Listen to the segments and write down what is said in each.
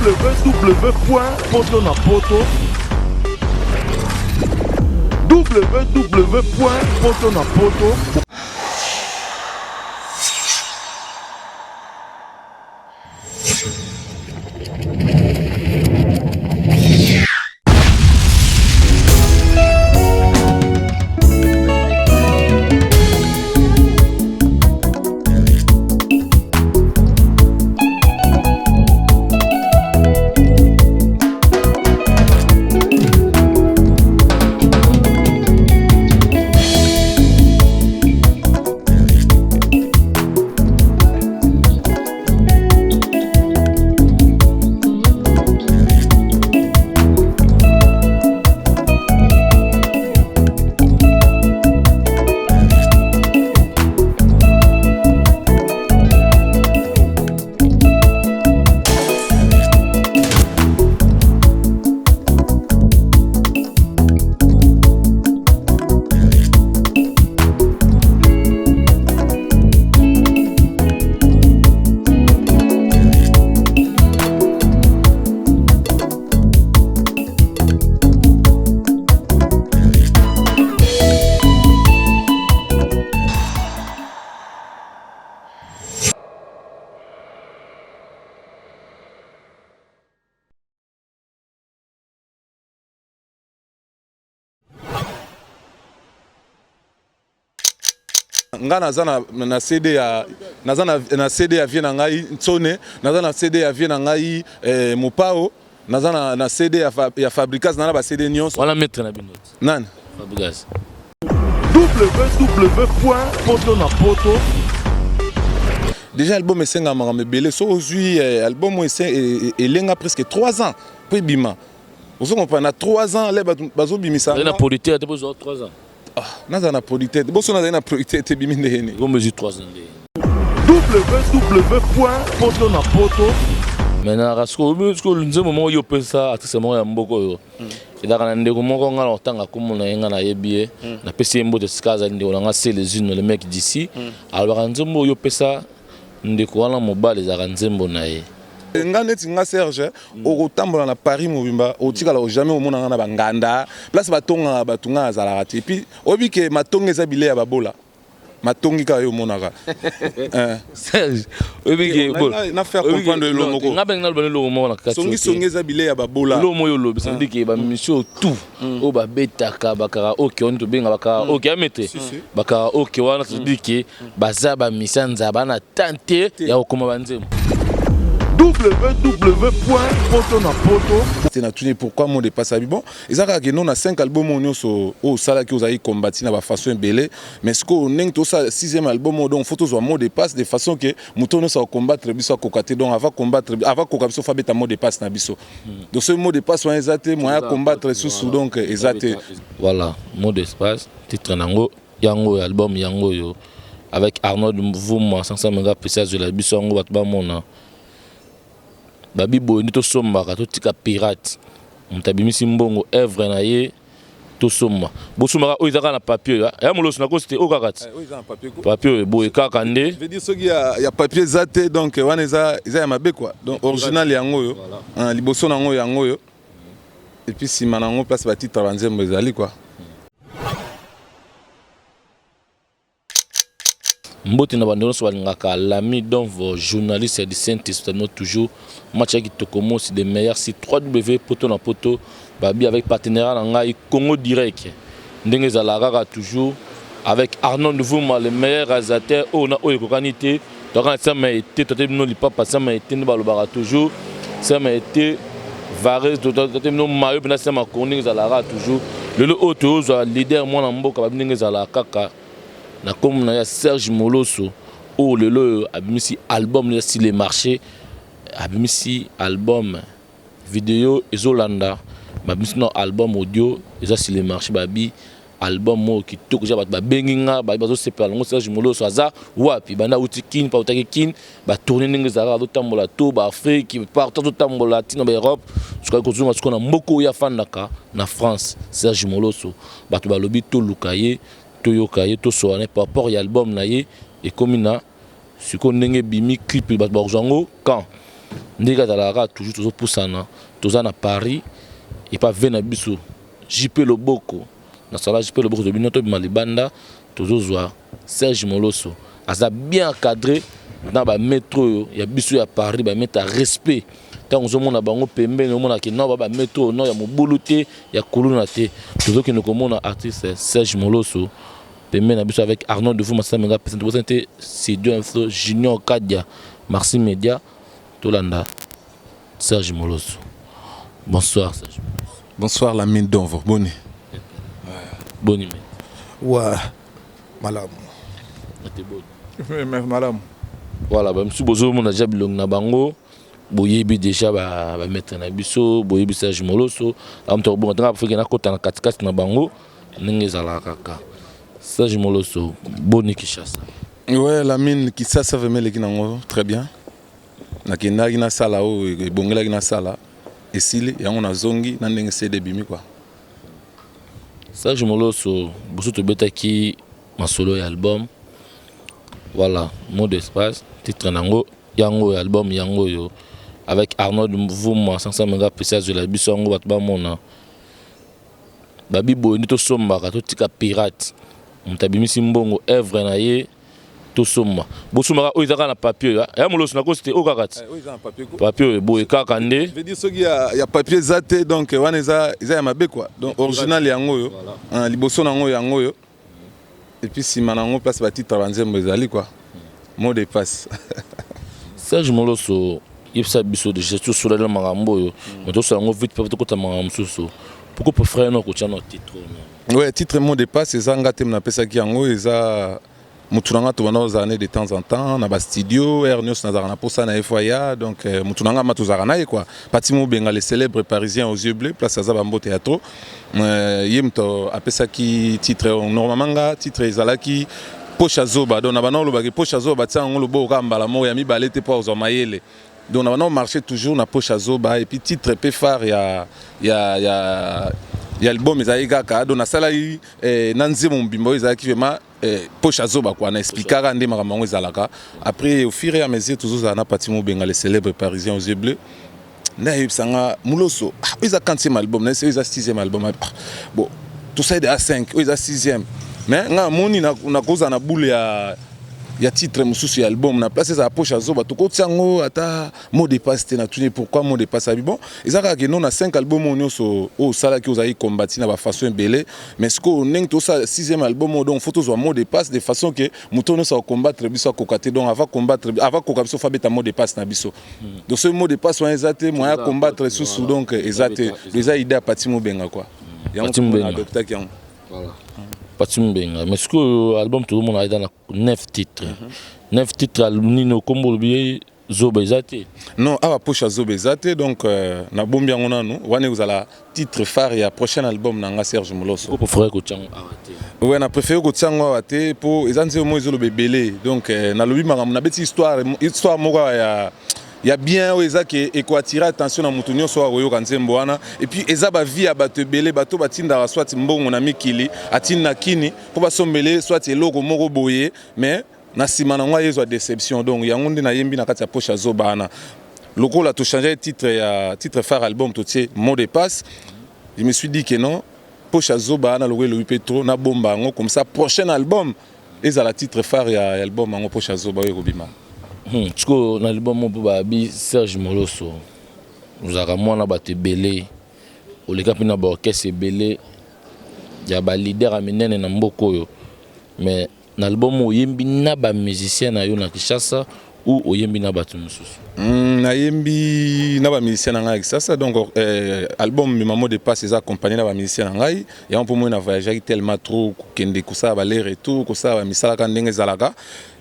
www.potonapoto www.potonapoto. Nga na CD ya na CD ya vie na ngai Ntsone, naza na CD ya vie na ngai Mopao, naza na CD ya Fabricas na ba CD nyonso. Wala mettre na bino. Nani? Fabricas. www.potonapoto. Déjà album esenga mama belé so ozui album elenga presque 3 ans pour bima. Vous comprenez 3 ans les bazo bimisa. Na politique depuis 3 ans. Naza na politique. Boso naza na politique bimi ndeni. Comme mesure 3 ans. www.potonapoto. Maintenant rasko nze moment yo pesa atise mo ya mboko yo. Ida kana ndeko moko ngala otanga komona yenga na yebie na pesi mbote skaza ndeko nga c'est les unes les mecs d'ici. Alors nzembo yo pesa ndeko wana mobile za nzembo na ye. Nga neti nga Serge okotambola na Paris mobimba otikala jamais omona nga na banganda place batonga batunga azala te puis obike matonga eza bile ya babola matongi ka yo monaka Serge obike bon na faire comprendre le moko nga benga le lo mo na kati songi eza bile ya babola lo mo yo lo ça dit que ba mission tout o ba betaka bakara OK on to benga bakara OK amete bakara OK wana ça dit que baza ba misanza bana tante ya okoma banzemo www.potonapoto. c'est na tuni pourquoi mot de passe bon ezaka que non na 5 albums nyonso o sala ki ozayi combattre na ba façon belé mais ce qu'on neng to ça 6e album donc photos wa mot de passe de façon que mutono sa combattre biso kokate donc avant combattre avant kokabiso fa beta mot de passe na biso donc ce mot de passe wa ezate moyen combattre sous donc ezate voilà mot d'espace titre nango yango album yango yo avec Arnold Vouma 500 mégapixels de la biso yango batba mona babi bondi to sombaka to tika pirate mutabimisi mbongo œuvre na ye to somba bo sombaka o izaka na papier ya moloso na ko c'était o kakati o izaka na papier ko papier boye kaka nde veut dire soki ya papier zate donc wana eza ya mabe quoi donc original yango yo liboso nango yango yo et puis sima nango place ba titre banzembo ezali quoi. Mbote na bandelo so balingaka l'ami donc vos journalistes et scientifiques toujours match qui tokomo c'est des meilleurs sites www.potonapoto babi avec partenaire na ngai Congo Direct ndenge zalaka toujours avec Arnold Vouma le meilleur réalisateur on a ekokanité donc ça m'a été toté no lipapa ça m'a été balobaka toujours ça m'a été varese toté no mayo na ça m'a konning zalaka toujours le auto zo leader moi na mboka babi ndenge zalaka kaka na comme na Serge Moloso o lelo abimisi album sur les marchés abimisi album vidéo ezolanda babimisi no album audio eza sur les marchés babi album mo kitoko ja ba benginga ba bazo sepela ngo Serge Moloso aza wapi banda utikin pa utakin ba tourner ninga za do tambola to ba Afrique partout to tambola tino ba Europe jusqu'à kozuma ce qu'on a mboko ya fandaka na France Serge Moloso ba to ba lobi to lukaye yokaye to soane par rapport à l'album na ye et comme na ce qu'on ndenge bimi clip ba zango quand ndenge azalaka toujours tozopusana toza na Paris et pas ve na biso JP Loboko na sala JP Loboko tobino tobima libanda tozozwa Serge Moloso aza bien encadré dans ba métro ya biso ya Paris ba mettre respect tant ozomona bango pembeni omona ke non ba métro non ya mobulu te ya kuluna te tozoki no komona artiste Serge Moloso pembeni na biso avec Arnaud de Fumasa menga présenté Sidio Info Junior Kadia Marcy Media Tolanda Serge Moloso. Bonsoir Serge Moloso. Bonsoir la mine d'Onvo. Bonne. Bonne. Ouais. Malam. C'était bon. Mais malam. Voilà, bah monsieur Bozo mon déjà bilong na bango. Boyebi déjà ba mettre na biso, boyebi Serge Moloso. Am to bon tanga feke na kota na katikati na bango. Ndenge zala kaka. Serge Moloso, Boni Kinshasa. Ouais, la mine Kinshasa veut mêler kinango très bien. Na kinagi na sala o bongela na sala. Esili yango na zongi na ndenge CD bimi quoi. Serge Moloso, boso to betaki ma solo album. Voilà, mot d'espace, titre nango yango album yango yo avec Arnaud Mvuma 500 mégas spécial de la biso yango batba mona. Babi boy ni to sombaka to tika pirate. Mutabimisi mbongo œuvre na ye to somba. Bosumaka o izaka na papier ya Moloso na ko c'était o kakati. Oui, ils ont un papier quoi. Papier boy kaka nde. Je veux dire ceux qui y a papier zaté donc wana za ya mabe quoi. Donc original yango yo. En liboso nango yango yo. Et puis si manango place ba titre banzembo ezali quoi. Mot de passe. Serge Moloso yebisa biso de gestion sur le marambo yo. Mais to sango vite peut to kota marambo soso. Pourquoi pour frère no ko tia no titre no. Ouais, titre mot de passe ezanga tem na pesa ki yango eza mutunanga to bana ozane de temps en temps na ba studio Ernios na zara na posa na FYA donc mutunanga matuzara na quoi. Patimo benga les célèbres parisiens aux yeux bleus place za bambo théâtre. Yemto apesa ki titre normalement titre ezalaki Pocha Zoba donc na bana lobaki Pocha Zoba tsango lobo kambala mo ya mibale te po ozomayele. Donc na bana marché toujours na Pocha Zoba et puis titre pe phare ya album ezali kaka donc na sala yi nanzi mon bimbo ezali vraiment Pocha Zoba quoi na expliquera ndé makambo ezalaka après au fur et à mesure toujours na patimo benga les célèbres parisiens aux yeux bleus na yebsanga Moloso eza 4e album na eza 6e album bon tout ça est à 5 eza 6e mais nga moni na koza na boule ya titre mususu ya album na place za Pocha Zoba to ko tiango ata mot de passe na tuni pourquoi mot de passe bon ezaka ke non na 5 album onyoso o sala ki ozai combattre na ba façon belé mais ce qu'on neng to ça 6e album donc photos wa mot de passe de façon que mutono sa combattre biso kokate donc avant combattre avant kokabiso fa beta mot de passe na biso donc ce mot de passe wa ezate moyen combattre sous donc ezate déjà idée à patimo benga quoi Patimo benga adopta ki yango voilà Patimo benga mais ce que album tout le monde a dans 9 titres 9 titres nino kombo bien Zoba ezate non ava Pocha Zoba ezate donc na bombi yango nanu wana uzala titre phare ya prochain album nanga Serge Moloso pour frère ko tiango arrêté ouais na préféré ko tiango arrêté pour ezanze mo ezolo bebele donc na lobi makambo na beti histoire moko ya bien oza ke eko attirer attention na mutu nyonso oyo kanzembo wana et puis eza ba vie ya bato belé bato batinda soit mbongo na mikili atinda kini po basombele soit eloko moko boye mais na sima na ngwa yezo déception donc yango ndi na yembi na kati ya Pocha Zoba na lokola to changer titre phare album to tie mot de passe je me suis dit que non Pocha Zoba na lokola Petro na bomba ngo comme ça prochain album ezala titre phare ya album ngo Pocha Zoba oyo bima. Tiko na album mo babi Serge Moloso uzaka mwana bato belé oleka pina ba orchestre belé ya ba leader amenene na mboko yo mais na album oyembi na ba musicien na yo na Kinshasa ou oyembi na bato mususu na yembi na ba musicien na ngai Kinshasa donc album memo de passe eza accompagné na ba musicien na ngai ya pour moi na voyager tellement trop kende ko ça ba l'air et tout ko ça ba misala ka ndenge zalaka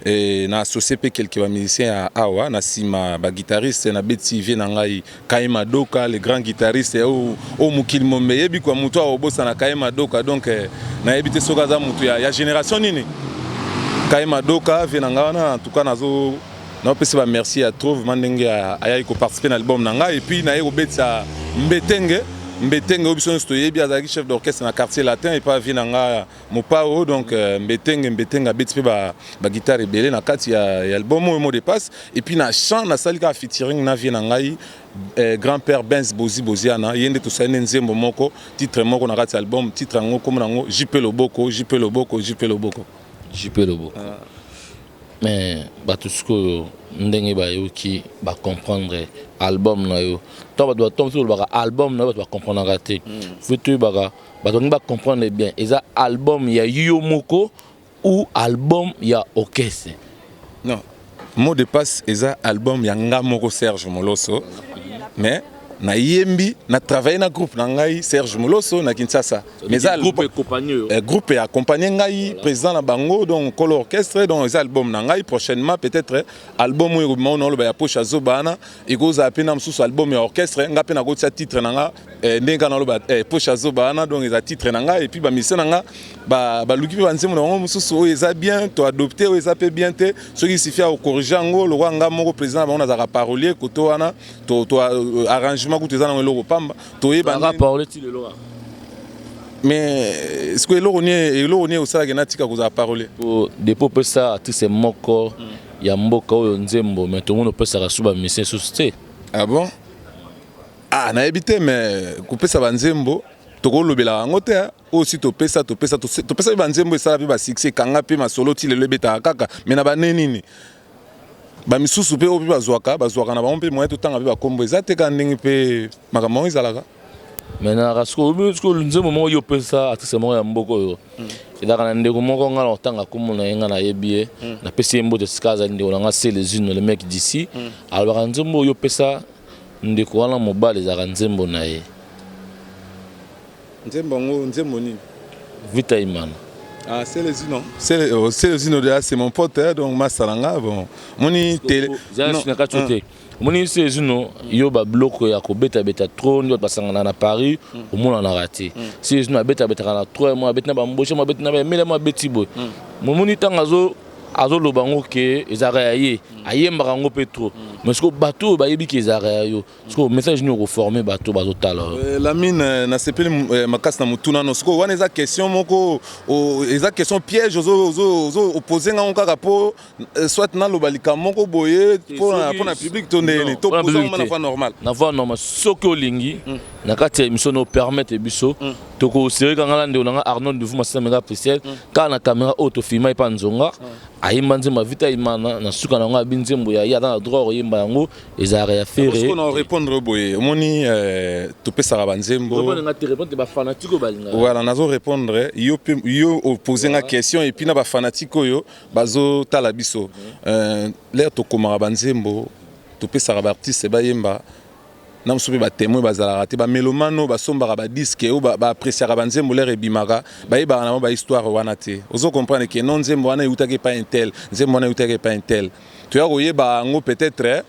et na associé pe quelques ba musiciens à awa na sima ba guitariste na beti vie na ngai Kaima Doka le grand guitariste au mukil mombe yebi kwa mutu a obosa na Kaima Doka donc na yebite soka za mutu ya génération nini Kaima Doka vie na ngana en tout cas nazo na pesi ba merci à trouve mandenge aya ko participer na album nanga et puis na yeko betsa mbetenge Mbetenge Obiso Stoyebi azaki chef d'orchestre na quartier latin et pas vinanga Mopao donc Mbetenge abeti ba guitare ebele na kati ya album mot de passe et puis na chant na salika featuring na vinanga grand-père Benz Boziana yende to sane nzembo moko titre moko na kati album titre ngo comme nango JP Loboko mais batusko ndenge ba yo ki ba comprendre album na yo to ba to ba album na ba comprendre raté futu ba ba comprendre bien eza album ya yo moko ou album ya orchestre. Non, mot de passe eza album ya nga moko Serge Moloso mais na yembi na travailler na groupe na ngai Serge Moloso na Kinshasa mais ça groupe et accompagné ngai président na bango donc colo orchestre donc les albums na ngai prochainement peut-être album où on le ba poche azobana et go za pena msusu album ya orchestre nga pena go tia titre na nga ndenga na lo ba poche azobana donc les titres na nga et puis ba mission na nga ba luki ba nzemo na msusu eza bien to adopter eza pe bien te ce qui suffit à corriger ngo le nga moko président ba on a parolier koto wana to arrange mais est-ce que l'on au salaire genatika vous a parlé depuis peu ça tout c'est moko ya mboka oyo nzembo mais tout le monde peut ça suba mission société. Ah bon? Ah na habité mais couper ça banzembo to lobela ngo te aussi to pesa banzembo ça ba succès kanga pe ma solo ti le beta kaka mais na ba nini ba misusu pe obi bazwaka na ba mpe moyen tout temps ba kombo ezate ka ndenge pe makambo ezalaka maintenant rasko nze moment yo pesa ati se mo ya mboko yo ida kana ndeko moko ngala otanga komona yenga na yebie na pesi mbo de skaza ndeko nga c'est les unes le mec d'ici alors nzembo yo pesa ndeko wana mobile za nzembo na ye nzembo ni Vita Imana. Ah, c'est les unes, non? C'est les unes de c'est mon pote, donc ma salanga, bon. Moni télé. Moni c'est les unes, yo ba bloco ya ko beta trop, yo basanga na Paris, au monde en a raté. C'est les unes beta na 3 mois, beta ba mboche, beta na 1000 mois beti boy. Moni tangazo azo lo bango ke ezaraye ayemba ngo petro mais ce que bateau ba yebi ke ezaraye ce que message ni ko former bateau bazo tala la mine na sepeli makasi na mutuna no ce que wana eza question moko eza question piège ozo opposer nga kaka po soit na lo balika moko boye pour na public to ne to poser na fa normal soki olingi na kati ya émission no permettre biso to ko seri kanga ndeko nga Arnold de Vuma Samega Preciel ka na caméra auto filmer pa nzonga ayimba nzembo Vita Imana na suka na nga binzembo ya dans droit yimba yango ezara ya faire parce qu'on répondre boye moni to pesa ba nzembo répondre ba fanatiko balinga voilà nazo répondre yo poser nga question et puis na ba fanatiko yo bazo tala biso l'air to komara ba nzembo to pesa ba artiste ba yemba na msobe ba témoin bazala te ba melomano ba sombara ba disque ou ba apprécier ba nzembo l'air ebimaka ba yeba na ba histoire wana te ozo comprendre que non nzembo wana yutake pas un tel nzembo wana yutake pas un tel tu as oyeba ngo peut-être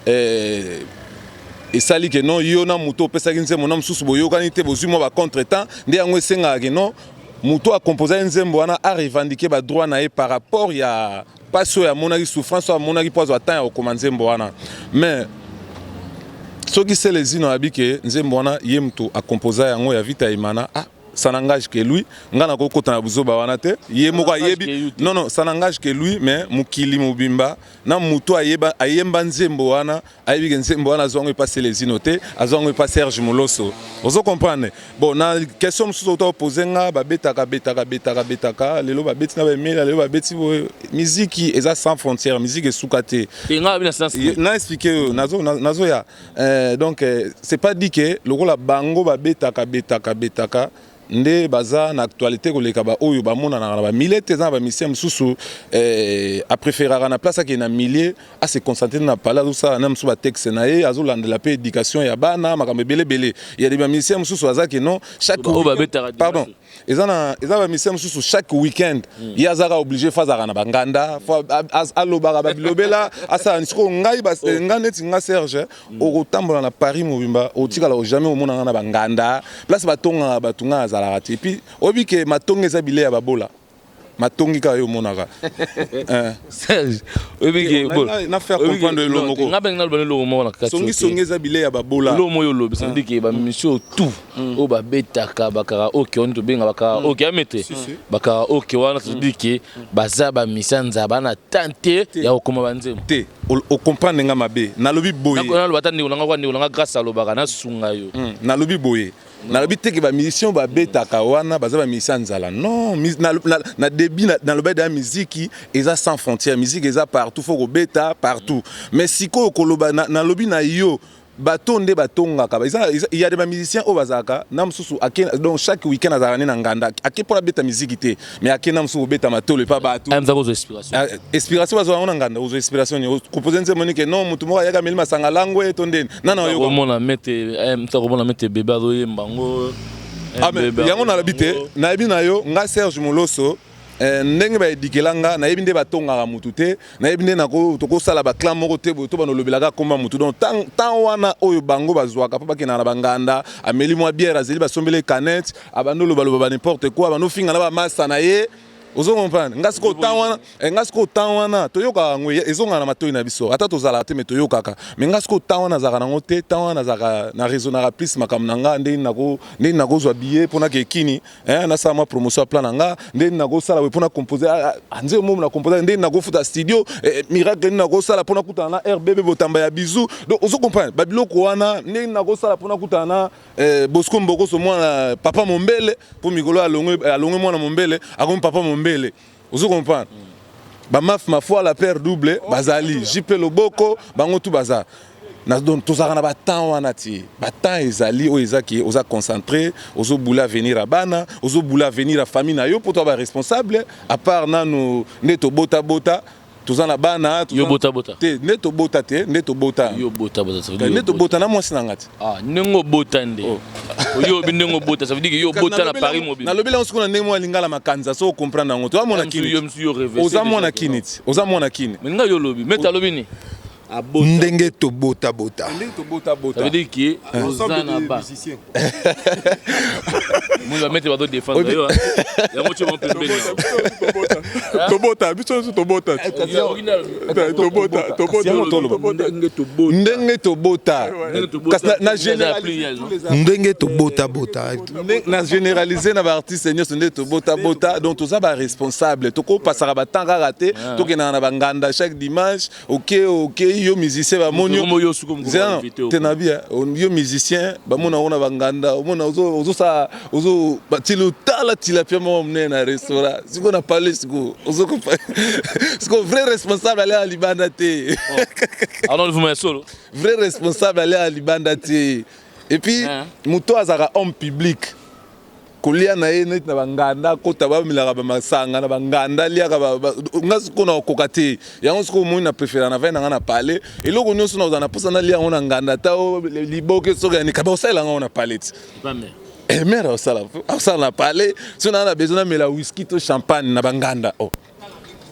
et ça dit que non yo na muto pesa nzembo na msusu boyo kanite bozuma ba contretemps nde yango esenga que non muto a composé nzembo wana a revendiquer ba droit na e par rapport ya pas so ya monaki souffrance ya monaki pozo atteint au comment nzembo wana mais ce qui c'est les ino abike nzembo wana yemto a composé yango ya Vita Imana ça n'engage que lui ngana ko kota na buzoba wana te yemoko ayebi non ça n'engage que lui mais mukili mubimba na muto ayemba nzembo wana ayebi nzembo wana zongo passer les inote azongo pas Serge Moloso ozo comprendre bon na question mususu to poser nga ba betaka lelo ba beti na ba email lelo ba beti musique eza sans frontières musique esukate na expliquer nazo ya donc c'est pas dit que le rôle bango ba betaka nde baza na actualité koleka ba oyo ba mona na ba milete za ba misem susu a préférera na place ki na milier a se concentrer na pala tout ça na msu ba texte na ye azo lande la éducation ya bana makambe belé il y a des misem susu azaki non chaque pardon eza ba misem susu chaque week-end ya zaka obligé fazara na banganda fo alobara ba bilobela asa nsko ngai ba nganeti nga Serge o tambola na Paris mobimba o tikala jamais o mona na banganda place batonga batunga et puis obi ke matonga eza bile ya babola matongi ka yo monaka Serge obiki bon na faire comprendre le moko ngabe ngalo bana lo mo na kati songi eza bile ya babola lo mo yo lo bisa ndiki ba mission tout o ba betaka bakara oke on to benga bakara oke amete bakara oke wana to diki baza ba misanza bana tante ya okoma banzemo te o comprendre nga mabe nalobi boye na lo batandi unanga kwa ndi unanga grâce à lo bakana sunga yo nalobi boye nalobi teke ba mission ba betaka wana baza ba mission nzala non na début na lobi da musique eza sans frontières musique eza partout faut ko beta partout mais siko koloba na lobi na yo batonde batongaka il y a des musiciens au bazaka namsusu donc chaque week-end azarane na nganda ake pour la beta musique te mais ake namsusu beta matolo pas bato amza ko inspiration inspiration bazo na nganda uzo inspiration ni proposer nze monique non mutu mo yaka milima sanga langwe tondeni nana yo ko mona mete mta ko mona mete beba do yembango yango na labite na yebi na yo nga Serge Moloso ndenge ba edikelanga na yebi nde batongaka mutu te na yebi nde nako tokosala ba clan moko te to banolobelaka komba mutu donc tant wana oyo bango bazwaka pa bakena na banganda ameli mwa bière azeli basombele canette abandolo baloba ba n'importe quoi abano finga na ba massa na ye ozo comprendre ngasiko tawana toyoka ngwe ezonga na matoyi na biso ata tozala te me toyokaka me ngasiko tawana zaka nango te tawana zaka na raison na plus makamnanga ndeni nako zwa billet pona ke kini na sa ma promotion plan nanga ndeni nako sala we pona composer anze mo na composer ndeni nako futa studio miracle ndeni nako sala pona kutana na RBB botamba ya bizu donc ozo comprendre babiloko wana ndeni nako sala pona kutana na Bosco Mboko so mwana papa Mombele pour mikolo alongwe mwana Mombele akomi papa Mombele ozo comprendre ba maf ma foi la paire double bazali JP Loboko bango tout baza na donc tozaka na batant wana ti batant ezali o ezaki oza concentré ozo boula venir à bana ozo boula venir à famille na yo pour toi ba responsable à part nanu neto bota tozana bana yo bota te neto bota yo bota ça veut dire neto bota na mwasi na ngati nengo bota nde yo binengo bota ça veut dire yo bota na Paris mobile na lobela on na ndenge lingala makanza so comprendre ngo to amona kini oza mona kini menga yo lobi meta lobi ni ndenge to bota ça veut dire que ozana ba moi va mettre ba défendre yo ya mo chemo pembeni ndenge to bota ndenge to bota na généraliser na ba artiste nyos ndenge to bota donc toza ba responsable to ko passer ba temps raté to ke na ba nganda chaque dimanche OK yo musicien ba monyo tenabia yo musicien ba mona ona banganda mona ozo batilu tala tilapia mo mne na restaurant siko na parler siko ozo ko siko vrai responsable aller à libanda te alors vous me solo vrai responsable aller à libanda te et puis muto azaka homme public kolia na ye net na banganda kota ba milaka ba masanga na banganda lia ka ngasiko na kokate yango siko mo na préférer na va na parler et loko nyoso na uzana posa na lia ona nganda ta liboke soka ni ka ba osala nga ona palette pas mais mère osala na parler so na besoin na la whisky to champagne na banganda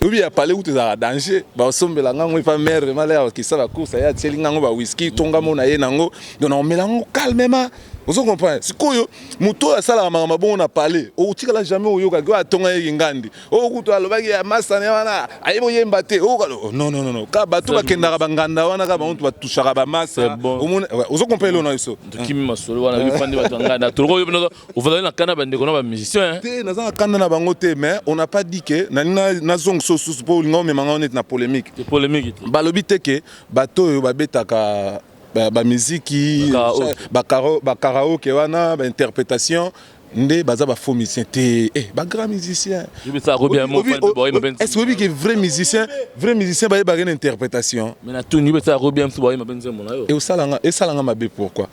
obi ya parler uti za danger ba osombela ngango pa mère malaya ki sa ba course ya tselinga ngo ba whisky tonga mo na ye nango donc na melango calmement. Vous comprenez? C'est quoi? Muto a sala mama bon na parler. O tikala jamais o yoka kwa tonga ngandi. O kuto alobaki ya masa ne wana. Ayibo yemba te. O non. Ka bato bakenda ka nganda wana ka bantu batushaka ba masa. Vous comprenez le noiso? Kimi masolo wana bifandi batanganda. Toro yo ufadhali na kana bande kona ba musicien. Te na za kana na bango te mais on n'a pas dit que na zong so pour ngome manga net na polémique. C'est polémique. Balobi te que bato yo babetaka ba miziki ba karaoke wana ba interprétation nde baza ba faux musicien te ba grand musicien est-ce que vrai musicien ba une interprétation mais na tout niveau ça robien so ba mabenze mona yo et salanga mabe pourquoi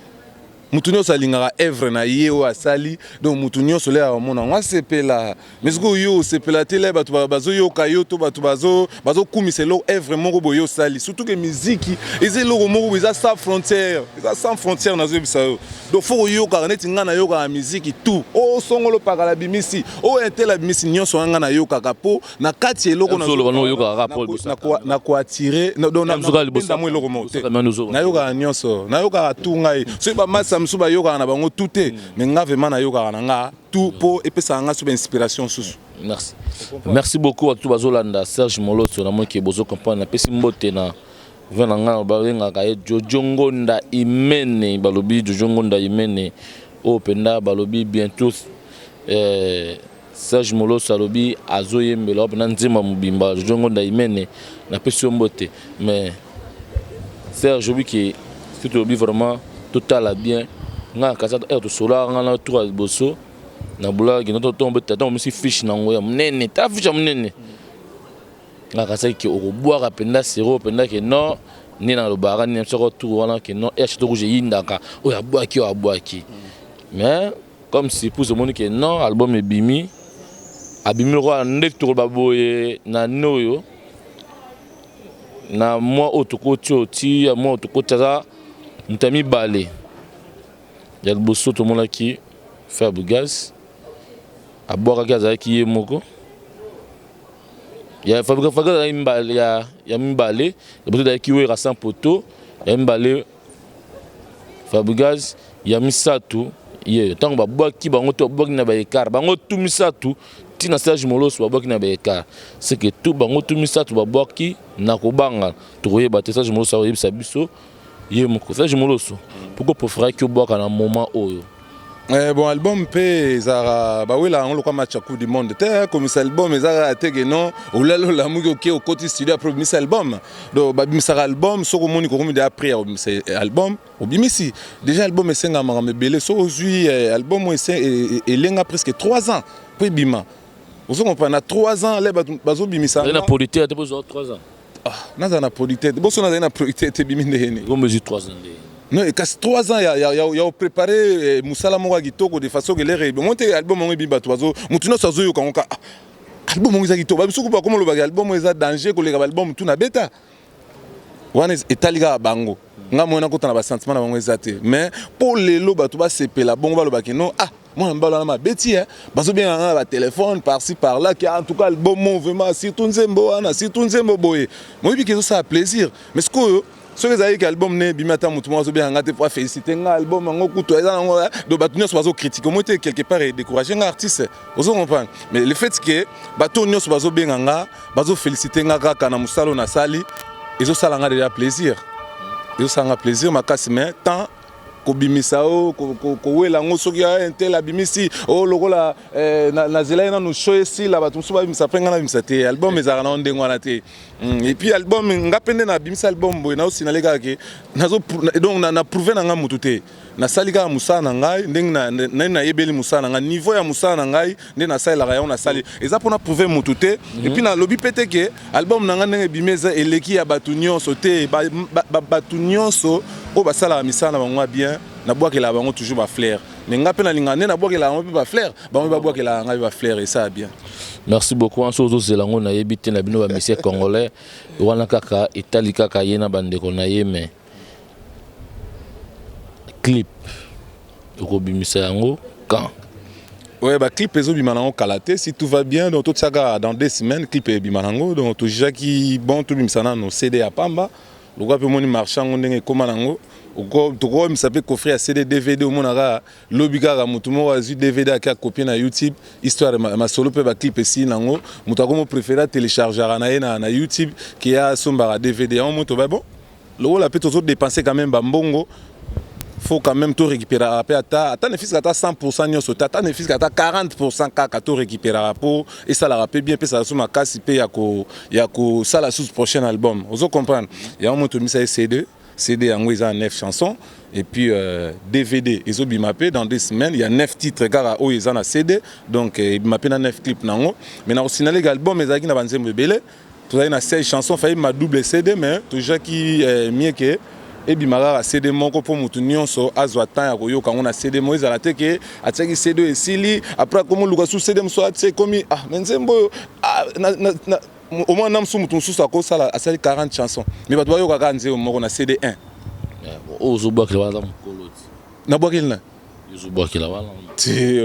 mutunyo salingara œuvre na yeo asali donc mutunyo sole a mona ngwa sepela mais ko yo sepela tele batu bazo yo kayo to batu bazo kumiselo œuvre moko boyo sali surtout que musique ezelo moko biza sans frontières na zo bisa donc faut yo ka neti ngana yo ka musique tout o songolo pakala bimisi o entela bimisi nyonso ngana yo ka kapo na kati eloko na zo yo ka rapport na ko attirer na eloko mo na yo ka nyonso na yo ka tunga so ba massa musu ba yoka na bango tout mais nga vraiment na yoka na nga tout pour et puis ça nga sous inspiration sous. Merci. Merci beaucoup à tout bazolanda Serge Moloto na moi qui bozo comprendre na pesi mbote na venanga ba wenga ka Jojongo nda imene balobi Jojongo nda imene o penda balobi bientôt Serge Moloto alobi azoyembela na nzima mubimba Jojongo nda imene na pesi mbote mais Serge obi qui tout obi vraiment total bien nga kasa to sola nga na tour boso na bula ki noto tombe tata mo si fish na ngoya munene ta fish munene nga kasa ki okoboaka penda siro penda ke non ni na lobara ni soko tour wana ke non et to rouge yindaka o ya boaki mais comme si pour ce monde que non album ebimi abimi ro ndek to baboye na noyo na moi otokotio ti moi otokota mutami balé il y a le bosso tout le monde qui fait gaz à boire gaz qui est moko il y a fabrique il y a imbalé le bosso d'ailleurs qui est à 100 poteaux il y a imbalé fabrique gaz il y a misatu il y a tant ba boire qui bango to boire na ba écart bango tout misatu tina Serge Moloto ba boire na ba écart c'est que tout bango tout misatu ba boire qui na ko banga to koyeba te Serge Moloto sa yebisa biso ye moko Serge Moloto pourquoi pour frère que boire à un moment oyo bon album pe zara ba wela on le quoi match coup du monde te comme ça album ezara tege non ou lelo la mugi OK au côté studio pour mis album donc ba mis album so ko moni ko de après album ou bimisi déjà album est 5 ans mais belé so aujourd'hui album est lenga presque 3 ans puis bima vous comprenez 3 ans les bazo bimisa na politique te poser 3 ans ah na politique bon so na politique bimi ndeni comme mesure 3 ans. Non, il y a 3 ans, il y a préparé Moussala Moura Gitoko de façon que les monté album on est batoizo, mutino sazo yo kangoka. Album on est Gitoko, ba bisuku ba comme le album on est danger que les album tout na bêta. Wana etaliga bango. Nga mona ko tana ba sentiment na bango ezate. Mais pour les lo ba to ba sepe la bongo ba lo ba kino ah moi on ba ma bêti hein. Bazo bien ba téléphone par-ci par-là qui en tout cas album mon vraiment si tout nzembo wana si tout nzembo boye. Moi bi que ça a plaisir. Mais ce que ce que avez album né bimata mutumo zo bien ngate pour féliciter nga album ngo kuto eza ngo do batunyo so bazo critiquer moi te quelque part décourager nga artiste ozo comprendre mais le fait que batunyo so bazo bien nga bazo féliciter nga kaka na musalo na sali ezo sala nga déjà plaisir ezo sala plaisir makasi mais tant kobimisa o ko wela ngo soki ya intel abimisi o lokola na zela na no show si la batumsu ba bimisa prenga na bimisa te album ezara na ndenge wana te et puis album ngapende na bimisa album boy na aussi na lega ke nazo donc na prouver na nga mutu te na salika musa na ngai ndenge na yebeli musa na nga niveau ya musa na ngai ndenge na sala ya na sali eza pona prouver mutu te et puis na lobi pete ke album na nga ndenge bimeza eleki ya batunyo so te batunyo so o basala misana bango bien na boakela bango toujours ba flair mais nga pe na lingane na boakela bango ba flair bango ba boakela nga ba flair et ça bien. Merci beaucoup en sozo zelango na yebite na bino ba monsieur congolais wana kaka etali kaka yena bandeko na yeme clip okobimisa yango quand ouais bah clip ezo bimanango kalaté si tout va bien donc tout ça dans 2 semaines clip bimanango donc tout jaki bon tout bimsana no CD à Pamba le gars peut moni marchand ndenge koma nango toko mi s'appelle coffret à CD DVD au monara lobika ga mutumo wazu DVD aka copier na YouTube histoire ma solo pe ba clip ici nango mutako mo préféré télécharger na YouTube qui a sombara DVD en moto ba bon le la peut toujours dépenser quand même ba mbongo faut quand même tout récupérer après ata ne fils ata 100% nyoso ata ne fils ata 40% kaka tout récupérer pour et ça la rappelle bien pe ça sur ma casse pe ya ko ça la sous prochain album vous comprendre il y a un moto mi ça CD en ils ont 9 chansons et puis DVD ils ont bimapé dans 2 semaines il y a 9 titres car oh ils ont un CD donc ils bimapé dans 9 clips nango mais na signaler l'album maisaki na banzembe belé tout ça na 16 chansons failli ma double CD mais toujours qui mieux que et bimara CD moko pour mutu nyonso azwa temps ya koyoka on a CD moïse ala teke ataki CD esili après comme luka sous CD mso atse komi ah nzembo au moins nam sous mutu sous sa ko sala asali 40 chansons mais bato bayoka ka nzembo moko na CD 1 ozo bakle wala mkoloti na bwakile na Yuzubakila wala. Ti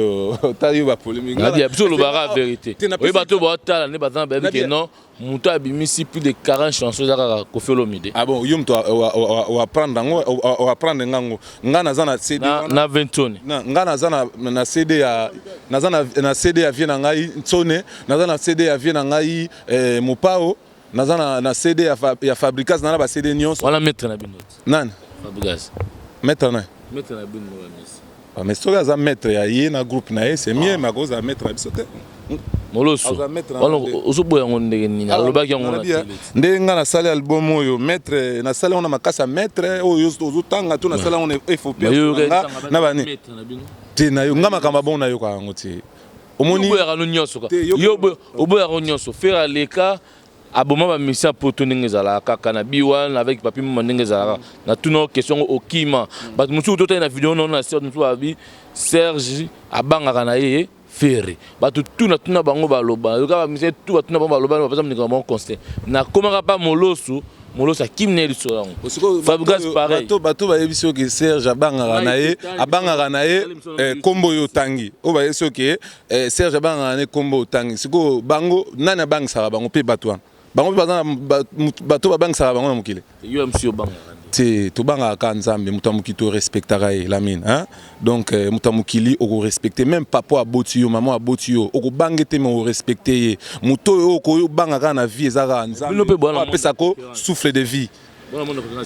ta yo ba polémique. Na dia biso lobara vérité. Oui bato ba tala ne bazan ba que non, muto abimisi plus de 40 chansons za Koffi Olomide. Ah bon, yum to wa prendre ngo wa prendre ngango. Ngana zana CD na 20 tonnes. Ngana zana na CD ya na CD ya viena ngai Ntsone, na zana CD ya viena ngai Mopao, na zana na CD ya Fabricas na ba CD nyonso. Wala mettre na bino. Nan Fabricas. Mettre na. Mettre na bino wa Messi. Mais si tu as mettre ya na groupe na c'est mieux ma cause à mettre na bisote. Moloso. Wala usuboya ngondeke nini alobaki yango na télé. Ndenga na sala album oyo mettre na sala on a makasa mettre oyo ozutanga tu na sala on est FOP na bani. Ti na yo ngama kama bon na yo ka ngoti. Omoni oboya kanu nyoso ka. Yo oboya kanu nyoso faire leka aboma ba misa poto ndenge zala kaka na B1 avec papi mama ndenge zala na tuno question okima bat musu to na vidéo non na sœur musu abi Serge abanga na ye ferre batu tuna bango baloba yo ka ba misa tu tuna bango baloba ba pesa mnika mon constant na komaka pa moloso akimne liso yango Fabricas pareil bato ba yebiso ke Serge abanga na ye kombo yo tangi o ba yeso ke Serge abanga na kombo tangi siko bango nana bang sara bango pe bato bango bato babang sara bango na mokile yo monsieur banga te to banga ka nzambe mutamuki to respectera la mine hein donc mutamukili o respecter même papa aboti yo maman aboti yo o bangete me o respecter muto yo ko banga ka na vie ezaka nzambe apesa ko souffle de vie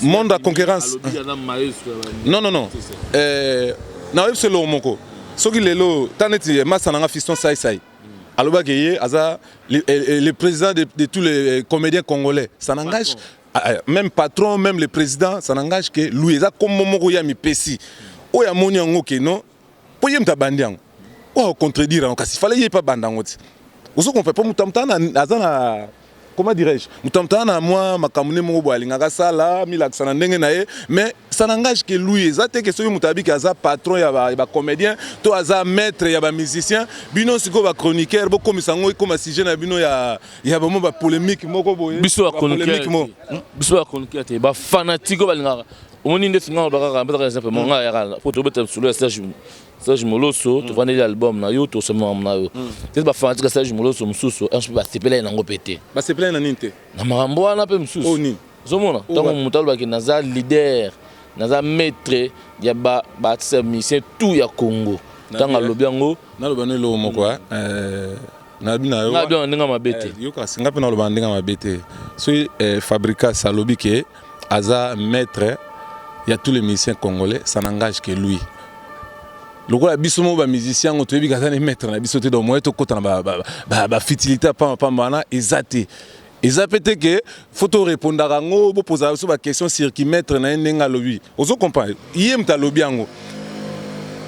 monde à concurrence non na web selo moko soki lelo taneti masana nga fiston sai aloba ke aza le président de tous les comédiens congolais ça n'engage même patron même le président ça n'engage que lui eza comme moko ya mipesi oya moni yango ke non po yemta bandiango o contredire en kasi fallait y pas bandango ti ozo qu'on fait pas mutamtana azana comment dirais-je mutamtana moi makamune moko boalingaka sala milakisana ndenge na ye mais ça n'engage que lui ezate que soki mutabiki aza patron ya ba comédien to aza maître ya ba musicien bino siko ba chroniqueur bo komisa ngo comme sujet na bino ya ba ba polémique moko boye biso ba chroniqueur te ba fanatique balingaka omoni nde singa ba ka mbata exemple monga ya pour to beta solo Serge Moloso to vendre l'album na yo to sema na yo te ba fanatique Serge Moloso mususu un peu ba sepela na ngo pété ba sepela na ninte na marambo wana pe mususu o ni zomona tango mutalo ba ki naza leader naza maître ya ba musicien tout ya Congo tanga lobiango na lobano lo moko na bina yo na bien ndinga mabete yo ka singa pe na lobano ndinga mabete so Fabricas alobi ke aza maître ya tous les musiciens congolais ça n'engage que lui lokola biso mo ba musicien ngo toyebi ka ne maître na biso te do moyo to kota na ba futilité pa bana ezate eza pété que photo répondre ngo bo poser so ba question sur qui maître na ndenga lobi ozo comprendre yem ta lobi ngo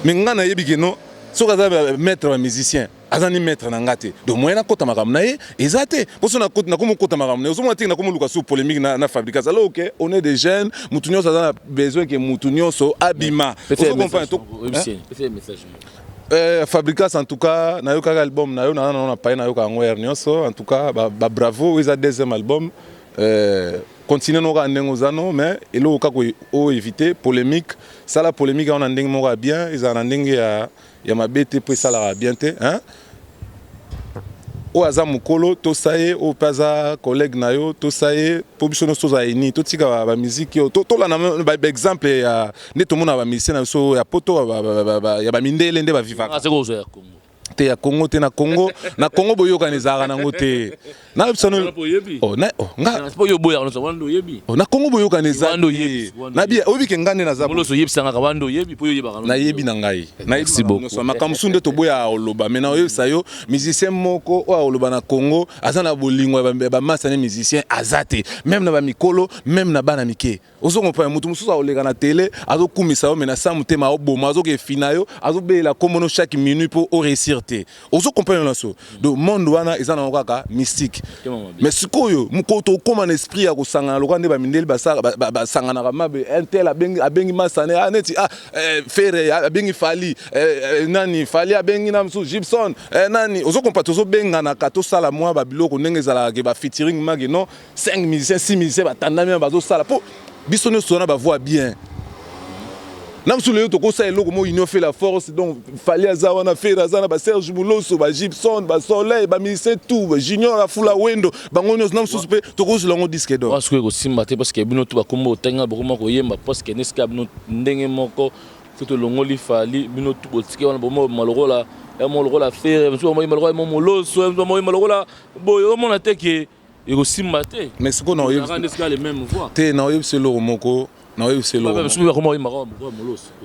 mais ngana yebi ke no so ka maître ba musicien azani maître na ngate do moyen na kota makam na ye ezate poso na kota na komo kota makam na ozo mo tinga na komo luka so polémique na Fabricas alors que on est des jeunes mutunyo ça a besoin que mutunyo so abima ozo comprendre to Fabricas en tout cas na yo ka album na yo na pa na yo ka ngwer nyonso en tout cas ba bravo ils a deuxième album continuer no ka ndengo zano mais elo ka ko éviter polémique ça la polémique on a ndenge mo bien ils en ndenge ya mabete pour ça la bien te hein o aza mukolo to saye o paza collègue na yo to saye po biso no soza ini to tika ba musique yo to la na ba exemple ya neto mona ba musicien na so ya poto ya ba mindele nde ba vivaka te ya Congo te na Congo boyoka nezaka nango te na bisano nga yo boya no wando yebi na Congo boyoka nezaka na bia obi ke ngane na za moloso yebisanga ka wando yebi po yeba na yebi na ngai na yebi no makamsu nde to boya oloba mais na oyebisa yo musicien moko o oloba na Congo azana bolingo ba masane musicien azate même na ba mikolo même na bana mike ozo comprendre mutu mususu olega na télé azo kumisa yo mais na sa mutema oboma azo ke finayo azo bela komono chaque minute pour réussir ozo comprendre la so do monde wana ezana okaka mystique mais sikoyo mukoto koma na esprit ya kosangana lokande ba mindeli ba sangana ka mabe intel abengi masane aneti fere abengi fali nani fali abengi na msu Gibson nani ozo comprendre ozo benga na kato sala moi ba biloko ndenge ezala ke ba featuring mage non 5 musiciens 6 musiciens ba tandami ba zo sala po biso ne sona ba voix bien Nam sous le to ça eloko mo union fait la force donc fallait azawana faire azana ba Serge Mouloso ba Gibson ba Soleil ba Ministre tout ba Junior Afula Wendo bango nyos nam sous pe to ko longo disque d'or parce que ko simba te parce que bino to ba kombo tanga bokoma ko yemba parce que neska bino ndenge moko to longo li fali bino to botike wana bomo malogola ya malogola faire so mo malogola mo Mouloso mo malogola boyo mo na teke et ko simba te mais ce qu'on a eu neska les mêmes voix te na eu c'est le moko na eu c'est le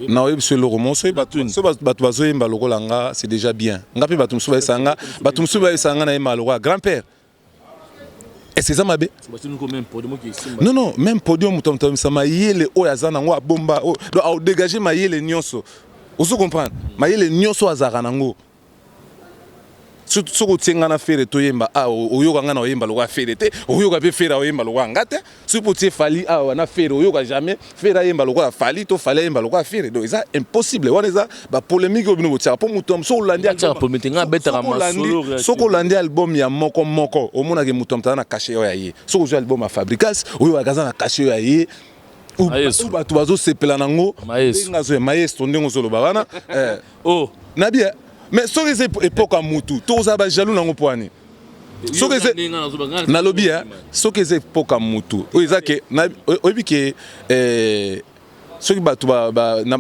na eu c'est le roman so batu bazo yemba lokola nga c'est déjà bien nga pe batu musuba esanga na yemba lokola grand-père et c'est ça mabe non non même podium mutamtam ça mayele o yazana ngo abomba o donc dégager mayele nyonso oso comprendre mayele nyonso azaka nango soko tsenga na fere to yemba oyoka nga na yemba lokola fere te oyoka pe fere oyemba lokola ngate supo tie fali na fere oyoka jamais fere yemba lokola fali to fali yemba lokola fere donc ça impossible wana ça ba polémique obino botia po mutom so landia soko landia album ya moko omona ke mutom tana caché yo ya ye soko jo album a Fabricas oyo kaza na caché yo ya ye ou batu bazo sepela nango ngazo maestro ndenge zo loba wana na bien mais ce que c'est époque à Moutou, tous les jaloux n'ont pas ni. Ce que c'est na lobby ce que c'est époque à Moutou. Oui ça que obi que ce qui batu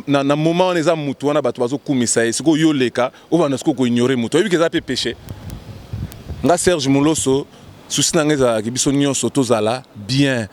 na moment on les a Moutou on a batu bazo kumisa ce que yo leka ou va nasko ko ignorer Moutou. Obi que ça peut pécher. Nga Serge Mouloso souci na ngeza ki biso nyonso tozala bien.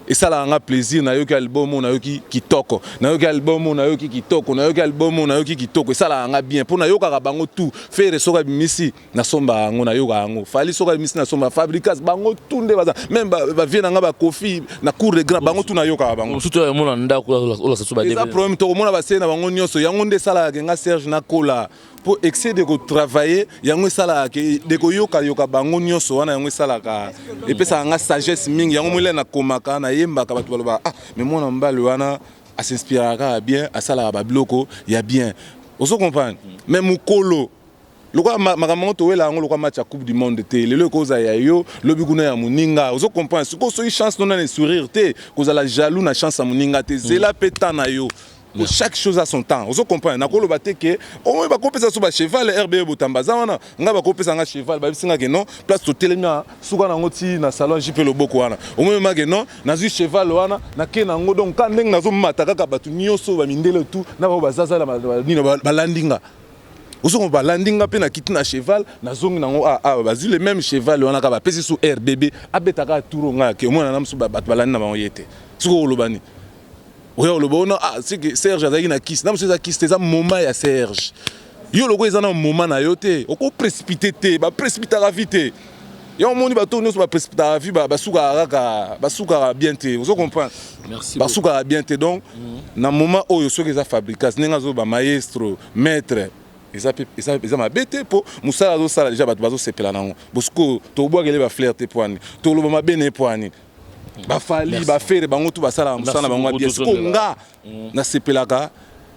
Et ça là, on a plaisir, na yoki album, on a yoki kitoko, na yoki album, on a yoki kitoko, na yoki album, on a yoki kitoko. Et ça là, on a bien. Pour na yoka bango tout, faire soka bimisi, na somba ango, na yoka ango. Fali soka bimisi na somba Fabricas, bango tout nde baza. Même ba vient nga ba Kofi, na cour de grand, bango tout na yoka bango. Surtout ya mona nda ko la soba de. Ça problème to mona ba sena bango nyonso, yango nde sala nga Serge na kola. Pour excéder de travailler yango sala ke de ko yoka bango nyonso wana yango sala ka et puis ça nga sagesse mingi yango mole na komaka na yemba ka batu baloba mais moi na mbali wana a s'inspirera bien a sala ba bloko ya bien oso comprendre même mukolo lokwa makambo to wela yango lokwa match ya coupe du monde te lelo koza ya yo lobi kuna ya muninga oso comprendre ce ko so chance non na sourire te koza la jaloux na chance ya muninga te zela peta na yo. Pour chaque chose a son temps. Vous comprenez? Nakolo bate que on va couper ça sur ba cheval RB botambaza wana. Nga ba couper ça nga cheval ba bisinga que non place to telemia suka na ngoti na salon JP Loboko wana. O mo ma que non na zu cheval wana na ke na ngo donc quand ndeng nazo mata kaka batu nyoso ba mindele tout na ba bazaza la ni ba landinga. Oso ba landinga pe na kiti na cheval na zongi na ngo bazi le même cheval wana ka ba pesi sur RBB abetaka touro nga ke mo na namsu ba batu balandi na ba yete. Suko lobani. Oui, c'est que Serge a na kiss. Non, c'est kiss, c'est un moment ya Serge. Yo logo ezana un moment na yote. Oko précipité te, ba précipiter vite. Yo moni ba tourner sur ba précipiter vite ba suka bien te. Vous comprenez? Merci. Ba suka bien te donc na moment oyo so que ça Fabricas nenga zo ba maestro, maître. Ils ma bête pour musala zo sala déjà ba bazo sepela nango. Bosko to boagele ba flirter poani. To lo ba bene poani. Ba fali ba faire bango tout basala musana bango bien ko nga na sepelaka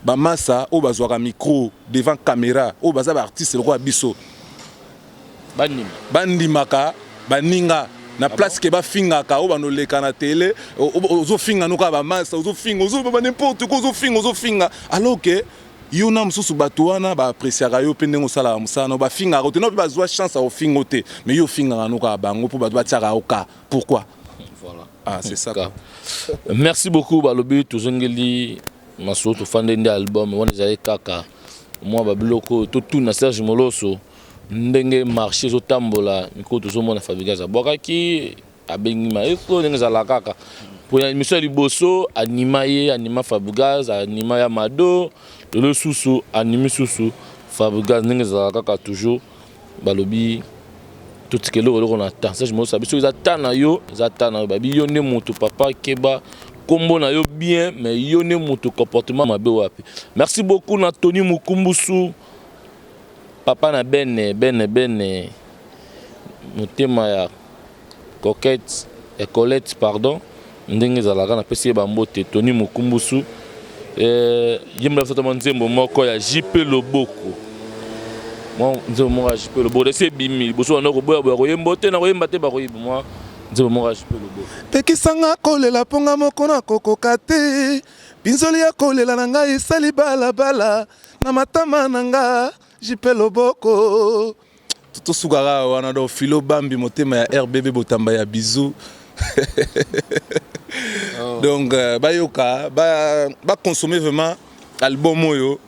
ba massa o bazwaka micro devant caméra o baza ba artiste le roi biso bandimaka baninga na place ke ba fingaka o banoleka na télé ozo finga no ka ba massa ozo finga ozo ba n'importe quoi ozo finga alors que yo na mususu bato wana ba appréciera yo pe ndengo sala musana ba finga ko te no ba zwa chance au fingote mais yo finga no ka bango pour bato ba tiaka oka pourquoi. Voilà. Ah, c'est ça. Merci beaucoup, Balobi. Tout zongeli, ma soto fan de album. On est kaka. Moi, Babloko, tout na Serge Mouloso. Ndenge marché zo tambola. Miko tout monde na Fabricas. Bokaki abengi ma eko ndenge za la kaka. Pour une émission du Bosso, anima Fabricas, anima Yamado, le Soussou, anime Soussou, Fabricas ndenge za la kaka toujours. Balobi. Tout ce que l'on attend, ça je me sais. Ils attendent babi yone moto papa keba combo na yo bien mais yone moto comportement mabe wapi. Merci beaucoup Tony Mukumbusu papa na ben motema ya coquette et Colette pardon ndenge zalaka na pesi ba mbote Tony Mukumbusu yemla totalement nzembo moko ya JP Loboko. Moi, je peux le beau c'est bimi. Bosso on a boya mbote na yemba ba moi. Je peux le beau. Te kisanga kolela ponga moko na kokokate. Pinzoli ya kolela na ngai esali balabala na matama na nga jipe loboko tosukaka wana do filo bambi motema ya RBB botamba ya bisou. Donc bayoka ba consommer vraiment album oyo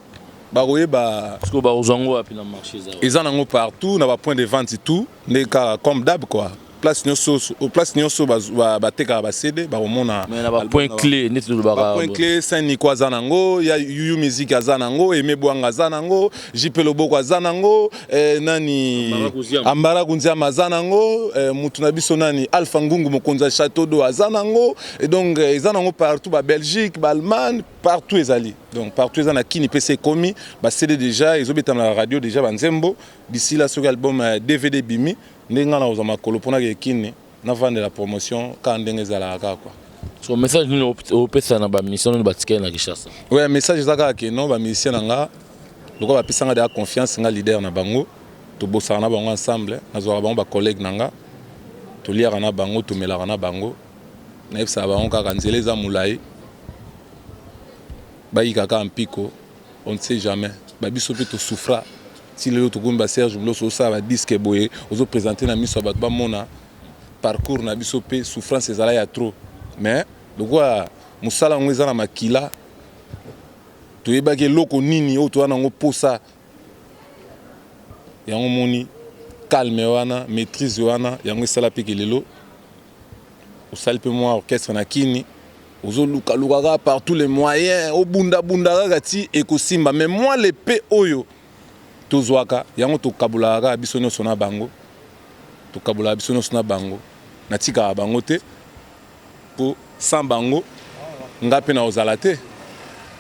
baroye ba parce que ba ozango api na marché za ils en ont partout na ba point de vente et tout mais comme d'hab quoi. Place nyonso ba teka ba CD ba romona mais na ba point clé net do ba point clé Saint-Nicolas zanango ya Yuyu Music azanango Aimé Bwanga zanango JP Loboko azanango nani Ambara Kunzia mazanango mutu na biso nani Alpha Ngungu mokonza Château d'Eau azanango et donc izanango partout ba Belgique ba Allemagne partout ezali donc partout ezana kini PC komi ba CD déjà ezobeta na radio déjà ba nzembo d'ici là sur album DVD bimi ndenge na ozama kolo pona ke kini na vendre la promotion ka ndenge zala ka quoi. So message ni au pesa na ba mission ni batika na Kishasa. Ouais, message zaka ke non ba mission nga loko ba pesa nga de confiance nga leader na bango to bosana na bango ensemble na zo bango ba collègue nanga to liara na bango to melaka na bango na efsa bango ka kanzele za mulai ba yikaka mpiko on ne sait jamais ba biso pe to souffra. Si le autre gumba Serge Mloso ça va disque boye ozo présenter na miso ba mona parcours na biso pe souffrance ezala ya trop mais lokwa musala ngweza na makila to yebake loko nini o to wana ngo posa yango moni calme wana maîtrise wana yango sala pe kelelo o sala pe moi orchestre na kini ozo luka luka par tous les moyens o bunda gati ekosimba mais moi le pe oyo tozwaka yango tokabulaka biso nyonso na bango tokabulaka biso nyonso na bango natika bango te po sans bango ngape na ozala te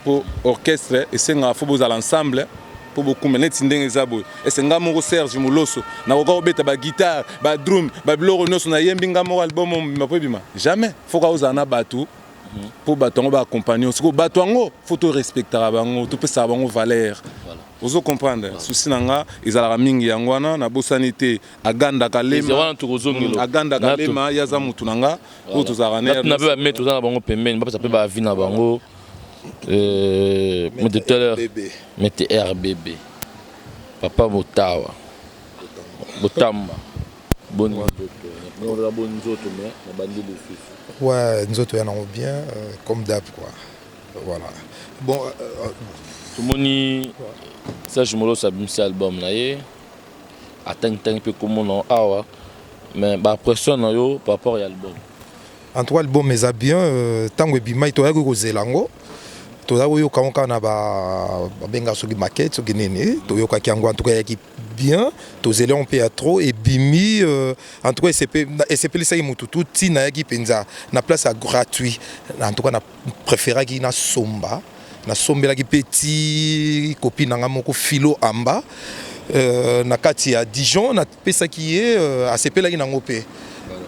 po orchestre esenga fo bozala ensemble po bokumba neti ndenge eza boye esenga moko Serge Moloso na koka obeta ba guitare ba drum ba biloko nyonso na yembi nga moko album ma po bima jamais fo ka ozala na batu po bato ngo ba accompagner siko bato ngo faut to respecter bango to pesa bango valeur. Ozo comprendre souci nanga ezalaka mingi yango wana na bosanité aganda kalema aganda kalema yaza mutu nanga o tozaka ne na pe ba mettre na bango pembeni ba pe ba vie na bango mette RBB papa Motawa Botamba bonne nzoto mais na bandi de fils. Ouais, nous autres, on bien, comme d'hab, quoi. Voilà. Bon, tout le monde, ça, je me lance à un album, atteint un peu comme on a, mais la pression par rapport à l'album. En tout cas, l'album est bien, tant que Bima, il y a eu des langues. Tout ça, il y a eu des maquettes, il y a eu des bien, tous les on paye trop et bimi en tout cas c'est ça tout tina qui penza na place à gratuit en tout cas na préféré qui na somba la qui petit copine na moko filo amba na kati à Dijon na pesa qui est à sepela qui na ngopé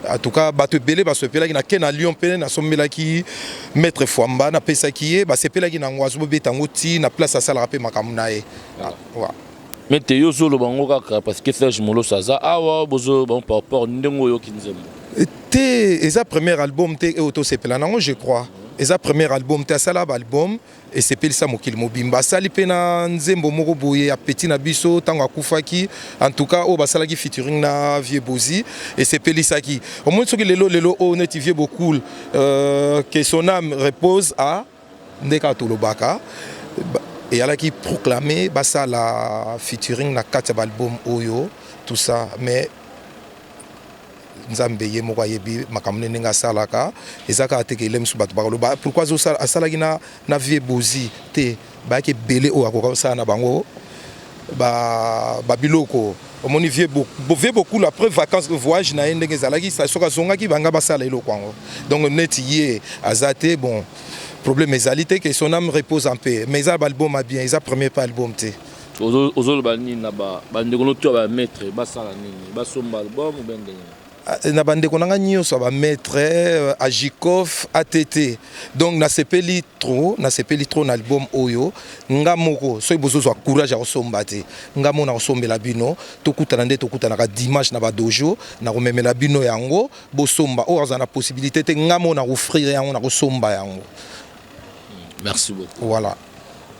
en tout cas bato belé ba sepela qui na ken à Lyon pe na sombela qui maître Fwamba na pesa qui est ba sepela qui na ngwazo betango ti na place à sala rapé makamunae voilà. Mais tu es solo bango kaka parce que Serge Moloso ça awa bozo bon par rapport ndengo yo kinzembo. Et ça premier album te auto sepela nango je crois. Et ça premier album te sala album et sepeli sa mokili mobimba sali pena nzembo moko boye ya petit na biso tango akufaki en tout cas o basala ki featuring na Vieux Bozi et sepeli sa ki au moins soki lelo o net Vieux beaucoup que son âme repose à ndeka tolobaka. Et elle a qui proclamé ça la featuring na 4 album Oyo tout ça mais nzambeye moko yebi makamune ninga salaka ezaka ateke lem su bato bakolo pourquoi zo sala gina na Vieux Bozi te ba ke belé o akoka ça na bango ba biloko omoni Vieux beaucoup après vacances voyage na ndenge zalaki ça soka zonga ki banga basala eloko ngo donc net yé azate bon problème ezalité que son âme repose en paix mais ça album a bien ça premier pas album té ozo bani na ba ndeko to ba maître ba sala nini ba somba album ou ben na bandeko nanga nyonso ba maître Ajikov ATT donc na sepeli trop na album oyo nga moko so bozo zo courage a somba té nga mona osombela bino tokutana nde tokutana ka dimanche na ba dojo na komemela bino yango bo somba o azana possibilité te nga mona offrir yango na ko somba yango. Merci beaucoup. Voilà.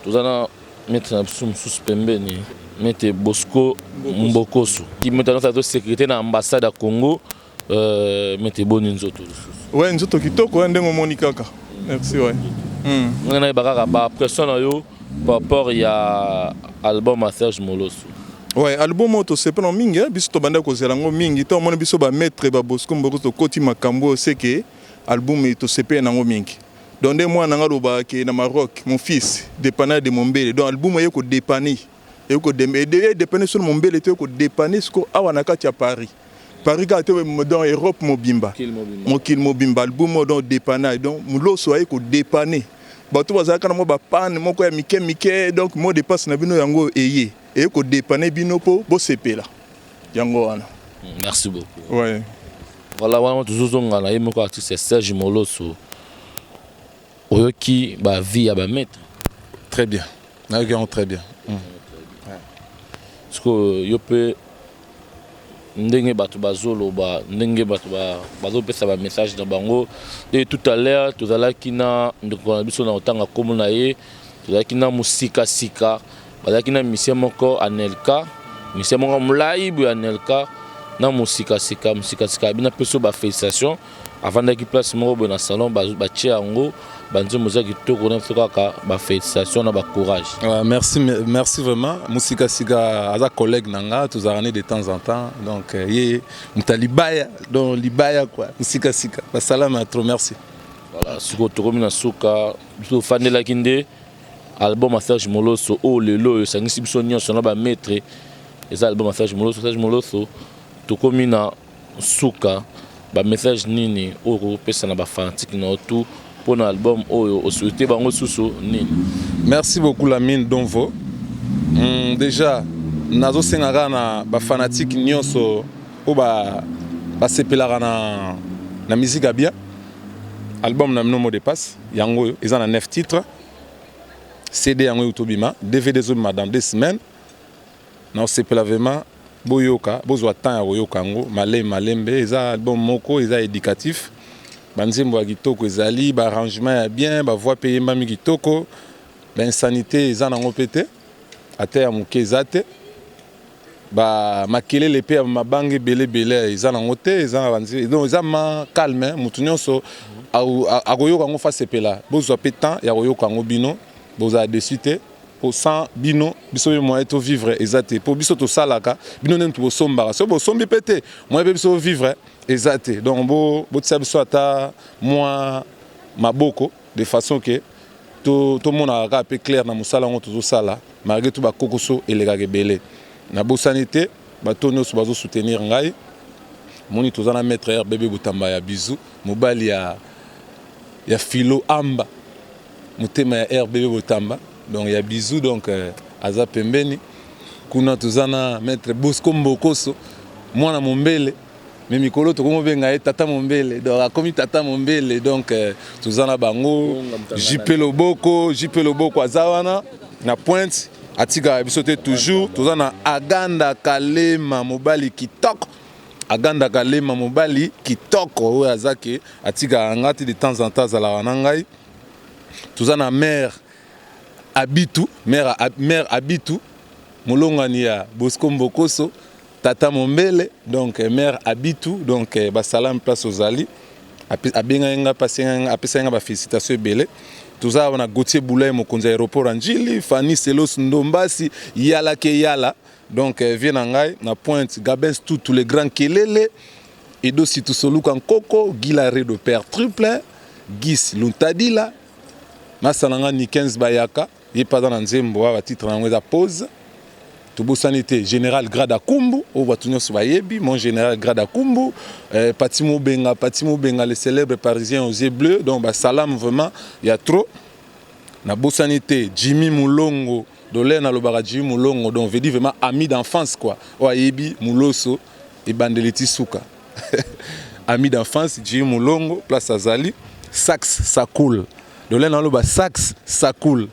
Tout ça, mettre sous pembeni, mettre Bosco Mbokoso. Qui maintenant ça doit sécurité dans l'ambassade à Congo, mettre Boni Nzoto. Ouais, Nzoto kitoko ndengo monikaka. Merci ouais. On a ba pression na yo par rapport ya album à Serge Moloso. Ouais, album auto c'est pas mingi, biso to banda ko zelango mingi, to mona biso ba maître ba Bosco Mbokoso koti makambo c'est que album to CP nango mingi. Donc moi nanga loba ke na Maroc, mon fils dépanneur de Mombele. Donc album yeko dépanner. Yeko dépanner sur Mombele to yeko dépanner ce ko awana kati ya Paris. Paris ka te dans Europe mobimba. Mokil mobimba album donc dépanner. Donc Moloso yeko dépanner. Bato bazaka na mo ba pan moko ya mike donc mo dépasse na bino yango eye. Yeko dépanner bino po bo CP là. Yango wana. Merci beaucoup. Ouais. Voilà, on toujours ngala yemoko artiste Serge Moloso. Qui va vie à mettre. Très bien. Très bien. Parce que yo peut ndenge batu bazolo ba ndenge batu bazo pesa ba message dans bango et tout à l'heure tout à l'heure kina ndoko biso na otanga komo na ye tout à l'heure kina musika sika bala kina mission moko anelka mission moko mlai bu anelka na musika sika bina peso ba félicitation avant d'être place moko na salon ba tia ngo banzo mozaki to connaît kaka ba félicitation na ba courage. Merci vraiment. Musika Siga aza collègue nanga tous arrêter de temps en temps donc yé mutalibaya donc libaya quoi. Musika Siga. Ba salama trop merci. Voilà, suko tokomi na suka to fanela kinde album à Serge Moloso oh lelo sangisi biso nyonso na ba maître les albums à Serge Moloso tokomi na suka ba message nini o pesa na ba fanatique na tout pour l'album au souhaité bango susu nini. Merci beaucoup Lamine Donvo. Déjà nazo sengaka na ba fanatique nyonso o ba sepelara na musique a bien. Album na mot de passe yango ils en a 9 titres. CD yango utobima, DVD zo madame 2 semaines. Na sepela vraiment boyoka, bozwa temps ya koyoka ngo, malembe eza album moko eza éducatif. Banzembo ya kitoko ezali, ba arrangement ya bien, ba voix payé mbami kitoko, ba insanité eza nango pété, ate ya muke eza te, ba makelele pe ya mabange belé eza nango te, eza na banzi, donc eza ma calme, mutu nyonso akoyoka ngo fa sepela, bozwa pe temps ya koyoka ngo bino, boza dessus te, pour sans bino biso yo moyen to vivre exacté pour biso to salaka bino nem to sombara so bo sombi pété moyen biso vivre exacté donc bo tsa biso ata moi maboko de façon que to mona ka peu clair na musala ngo to sala malgré tout ba kokoso elega gebele na bo sanité ba tono so bazo soutenir ngai moni to zana maître bébé Butamba ya bizu mobali ya filo amba mutema ya bébé Butamba. Donc il y a bisous donc aza pembeni kuna tuzana maître Bosco Mbokoso mwana Mombele mais mikolo to komo benga tata Mombele donc akomi tata Mombele donc tuzana bango JP Loboko azawana na Pointe atika bisote toujours tuzana Aganda Kalema mobali kitoko Aganda Kalema mobali kitoko oyo azaki atika ngati de temps en temps ala wanangai tuzana mère mère Abitou, Molongani ya Bosco Mbokoso, Tata Mombele, donc mère Abitou, donc basalam place aux Ali, abenga apesenga ba félicitations belé. Tout ça on a Gauthier Boulay mokonzi aéroport Anjili, Fanny Selos Ndombasi, Yala ke Yala, donc vient ngai na Pointe Gabens tous les grands kelele, Edo Situsolu Kankoko, Guilare de Père Triple, Gis Luntadila, Masananga ni 15 Bayaka. Il pas dans nzembo wa titre na ngeza pause to sanité général Grada Kumbu au batunyo sobayebi mon général Grada Kumbu Patimo Benga le célèbre parisien aux yeux bleus donc ba salam vraiment il y a trop na sanité Jimmy Mulongo dolé na lobara Jimmy Mulongo donc veut dire vraiment ami d'enfance quoi oyebi Muloso et bandeleti suka ami d'enfance Jimmy Mulongo place Azali sax ça coule de l'un dans le sax ça coule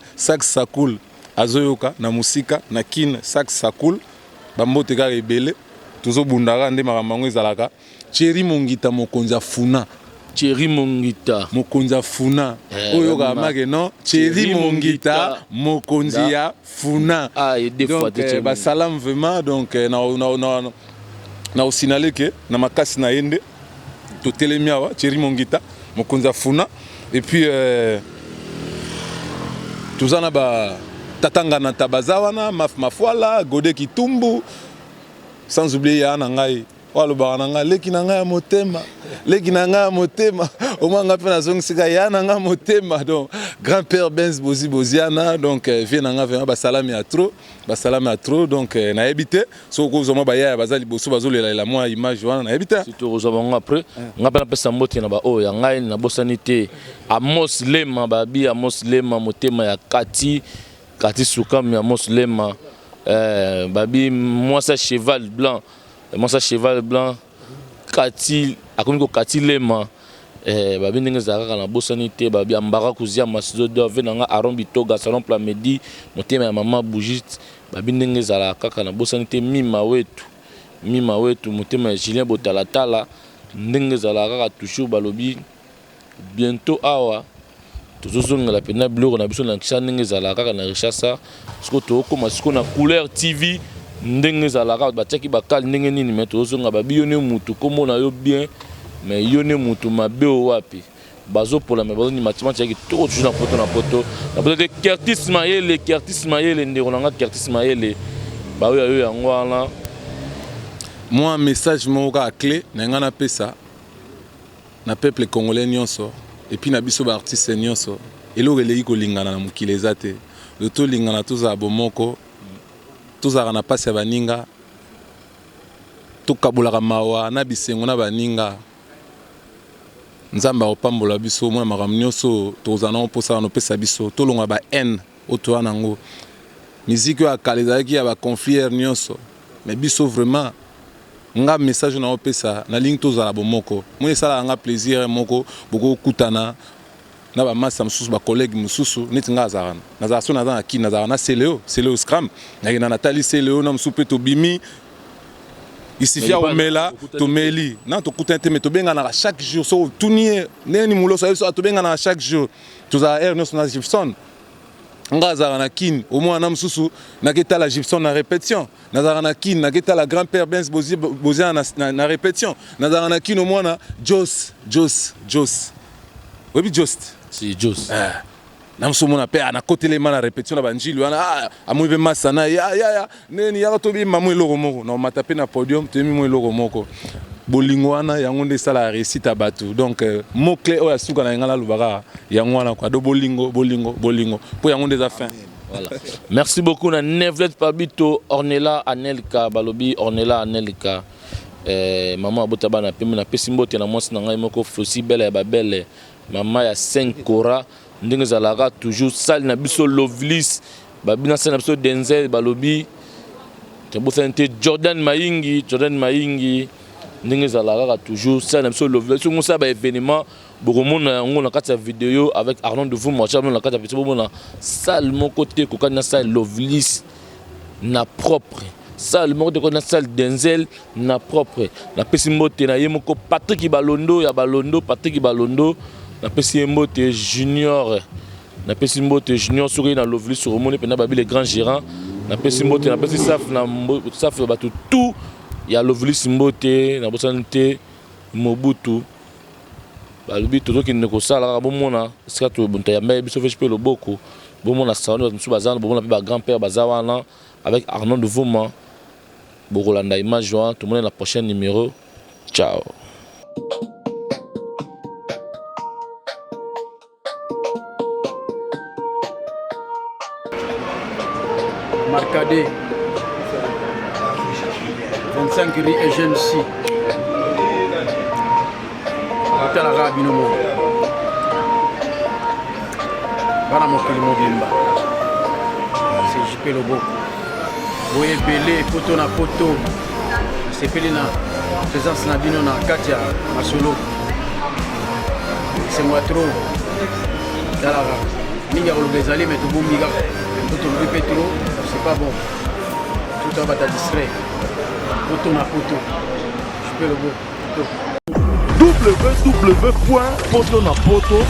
azoyoka na musika na kin sax ça coule bambote ka rebele tozo bundara nde makambango ezalaka Thierry Mongita mokonza funa Thierry Mongita mokonzi funa oyo ka make non Thierry Mongita mokonzi ya funa et des fois donc salam vraiment donc na osinale ke na makasi na yende to telemiawa Thierry Mongita mokonzi funa et puis tuzana ba tatanga na tabazawana mafwala Gode Kitumbu sans oublier yana ngai waloba na ngai leki na ngai ya motema au moins nga pe na zong sika yana nga motema donc grand-père Benz Boziana donc vient nga vraiment ba salami à trop donc na habité so ko zoma ba ya bazali boso bazolela la moi image wana na habité surtout ozoma après nga pe na pesa mbote na ba o ya ngai na bosanité Amos Lema babi Amos Lema motema ya Kati Soukam ya Amos Lema babi moi ça cheval blanc Kati akomiko Kati Lema babi ndenge zaka na bosanité babi ambara kuzia masizo do venanga Aron Bitoga salon Plamedi motema ya mama Bougit babi ndenge zala kaka na bosanité mima wetu motema ya Julien Botalatala ndenge zala kaka toujours balobi bientôt awa tozozonga la pena bleu na biso na kisha ndenge zala kaka na richasa siko to koma siko na couleur TV ndenge zalaka batiaki bakali ndenge nini mais tozonga babi yone mutu komona yo bien mais yone mutu mabe wapi bazo pour la mais bazo ni match yaki to toujours na poto na peut-être Curtis Mayele ndeko nanga Curtis Mayele ba yo yango wana moi message moka clé na ngana pesa na peuple congolais nyonso et puis na biso ba artiste nyonso elo relei ko lingana na mukile ezate le to lingana toza bomoko tozaka na pasi ya baninga tokabulaka mawa na bisengo na baninga nzambe akopambola biso mwana makambo nyonso tozala nango mposa nopesa biso tolonga ba haine oyo toya nango miziki oyo akala ezalaki ya baconfliere nyonso mais biso vraiment nga message na opesa na ligne tozala bomoko moni esalaka nga plaisir moko bokokutana na ba massa mususu ba collègue mususu neti nga azarana nazala so naza na kini nazala na Seleo Scram na Nathalie Seleo na musupe to bimi isifia omela to meli na to kutante me to benga na chaque jour so tunie neni mulo so to benga na chaque jour tozala Ernest na Gibson nga azala na kini au moins na mususu na keta la Gibson na répétition nazala na kini na keta la grand-père Benz Boziana na répétition nazala na kini au moins na Jos oui Just si Jos na msomona pe na kotelema na répétition na banjili wana amoive masana ya neni ya to bi mamu eloko moko na matape na podium temi mo eloko moko bolingo wana yango nde sala réussite abatu donc mot clé oya suka na ngala lubaka yango wana kwa do bolingo po yango nde za fin. Voilà. Merci beaucoup na Nevlet Pabito Ornella Anelka balobi Ornella Anelka maman abotaba na pembe na pesimbote na mwasi na ngai moko Flosi belle ya babelle mama ya 5 Kora ndenge zalaka toujours sali na biso Lovelis babina sali na biso Denzel balobi tebosante Jordan Mayingi ndenge zalaka toujours sali na biso Lovelis so ngosa ba événement bokomona yango na kati ya vidéo avec Arnaud de Vuma cha na kati ya vidéo bomona sali moko te kokana sali Lovelis na propre sali moko te kokana sali Denzel na propre na pesimbote na yemoko Patrick Balondo na pesimbote junior soki na Lovelis sur omoni pena babi les grands gérants na pesimbote na pesi saf bato tout ya Lovelis mbote na bosanité Mobutu balobi tozokende kosala bomona sika to bunta ya mbe biso fe loboko bomona salon musu bazana bomona pe ba grand-père bazawana avec Arnaud de Vuma bokolanda image joint tout le monde la prochaine numéro ciao. Marcadé 25 rue Eugène C. Hôtel Arabe Binomo. Bana mokili mobimba. C'est JP Lobo. Boye belé poto na poto. Sepeli na présence na bino na Katia Masolo. C'est moi trop. Dalara. Minga olobezali mais to bombiga. Tout le pétro, c'est pas bon. Tout va être distrait. Poto na poto. Je peux le beau. www.potonapoto